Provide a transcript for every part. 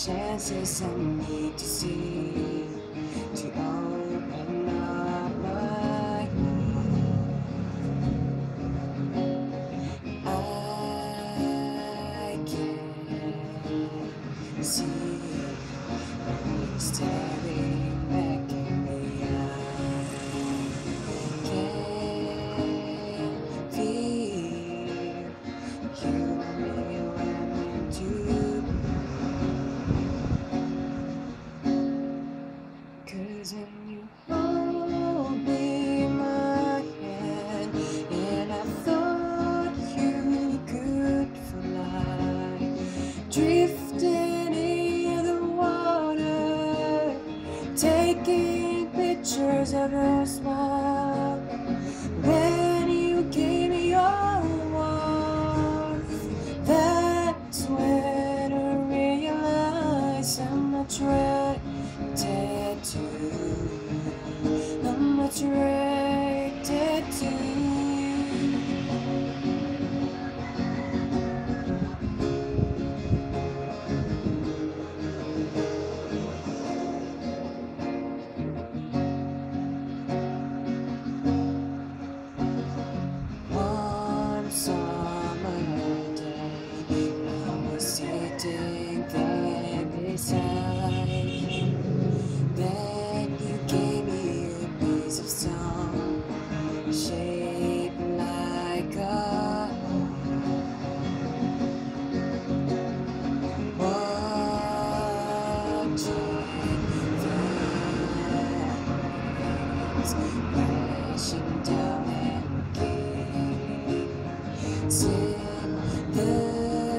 chances I need to see to open up my I can see you staring back at me. I can feel you and me were meant to be. 'Cause when you hold me my hand, and I thought you could fly, drifting in the water, taking pictures of your smile. When you gave me your warmth, that's when I realized how much related to, how much related to you. One summer day, I was sitting there beside you. Then you gave me a piece of stone, shaped like a watching the waves crashing down and kissing the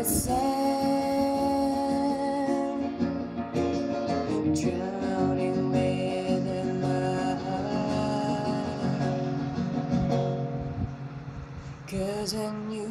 sand, drowning within love. 'Cause when you